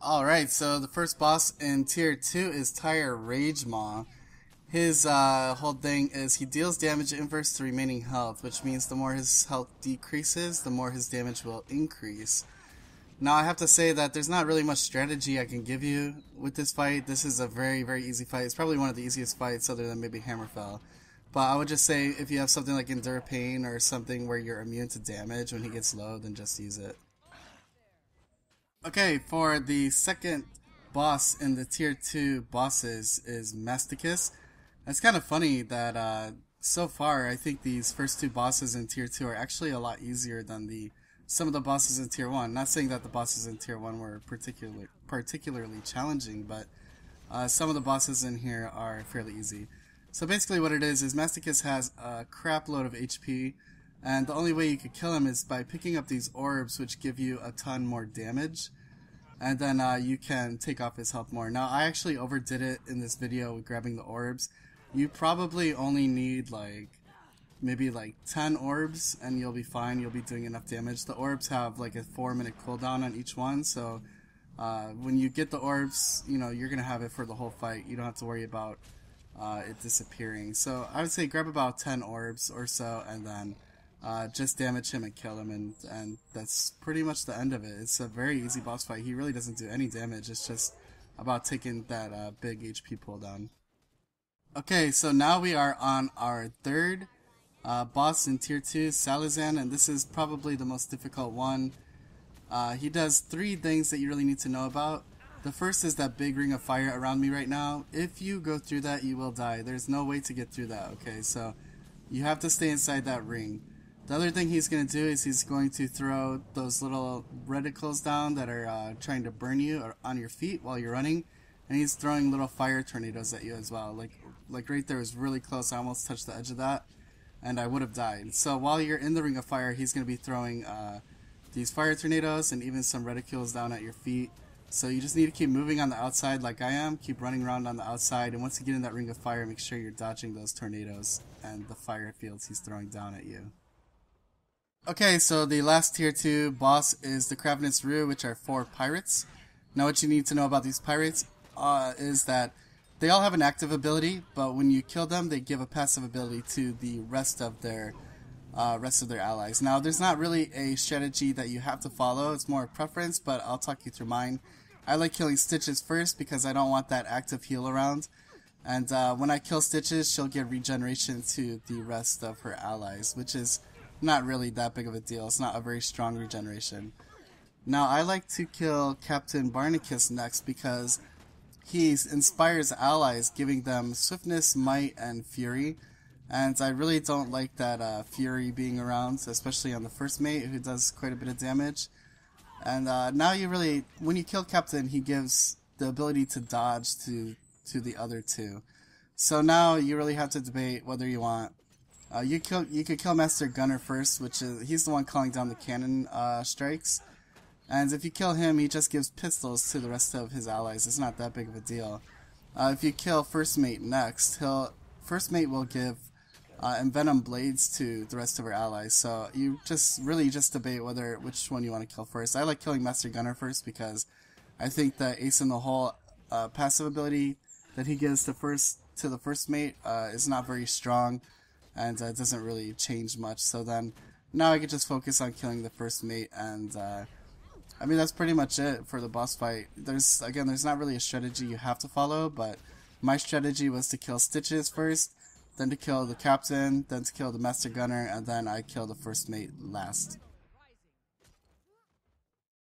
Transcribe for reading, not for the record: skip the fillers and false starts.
Alright, so the first boss in tier 2 is Tire Rage Maw. His whole thing is he deals damage inverse to remaining health, which means the more his health decreases, the more his damage will increase. Now I have to say that there's not really much strategy I can give you with this fight. This is a very, very easy fight. It's probably one of the easiest fights other than maybe Hammerfell. But I would just say if you have something like Endure Pain or something where you're immune to damage when he gets low, then just use it. Okay, for the second boss in the tier 2 bosses is Masticus. It's kind of funny that so far I think these first two bosses in tier 2 are actually a lot easier than the some of the bosses in tier 1. Not saying that the bosses in tier 1 were particularly challenging, but some of the bosses in here are fairly easy. So basically what it is Masticus has a crap load of HP, and the only way you could kill him is by picking up these orbs, which give you a ton more damage, and then you can take off his health more. Now I actually overdid it in this video with grabbing the orbs. You probably only need maybe 10 orbs and you'll be fine. You'll be doing enough damage. The orbs have like a 4-minute cooldown on each one, so when you get the orbs, you know, you're gonna have it for the whole fight. You don't have to worry about it disappearing. So I would say grab about 10 orbs or so, and then just damage him and kill him, and that's pretty much the end of it. It's a very easy boss fight. He really doesn't do any damage. It's just about taking that big HP pull down. Okay, so now we are on our third boss in tier 2, Salazan, and this is probably the most difficult one. He does 3 things that you really need to know about. The first is that big ring of fire around me right now. If you go through that, you will die. There's no way to get through that, okay? So you have to stay inside that ring. The other thing he's going to do is he's going to throw those little reticles down that are trying to burn you or on your feet while you're running. And he's throwing little fire tornadoes at you as well. Like right there was really close. I almost touched the edge of that, and I would have died. So while you're in the ring of fire, he's going to be throwing these fire tornadoes and even some reticules down at your feet. So you just need to keep moving on the outside like I am. Keep running around on the outside, and once you get in that ring of fire, make sure you're dodging those tornadoes and the fire fields he's throwing down at you. Okay, so the last tier 2 boss is the Cravenous Rue, which are 4 pirates. Now what you need to know about these pirates is that they all have an active ability, but when you kill them, they give a passive ability to the rest of their allies. Now, there's not really a strategy that you have to follow. It's more a preference, but I'll talk you through mine. I like killing Stitches first because I don't want that active heal around. And when I kill Stitches, she'll give regeneration to the rest of her allies, which is not really that big of a deal. It's not a very strong regeneration. Now, I like to kill Captain Barnacus next because he inspires allies, giving them swiftness, might, and fury. And I really don't like that fury being around, especially on the first mate, who does quite a bit of damage. And now when you kill Captain, he gives the ability to dodge to the other 2. So now you really have to debate whether you want. You could kill Master Gunner first, which is he's the one calling down the cannon strikes. And if you kill him, he just gives pistols to the rest of his allies. It's not that big of a deal. If you kill First Mate next, First Mate will give envenom blades to the rest of her allies. So you just debate which one you want to kill first. I like killing Master Gunner first because I think the Ace in the Hole passive ability that he gives to the first mate is not very strong, and doesn't really change much. So then now I can just focus on killing the first mate, and I mean that's pretty much it for the boss fight. There's not really a strategy you have to follow, but my strategy was to kill Stitches first, then to kill the captain, then to kill the Master Gunner, and then I kill the first mate last.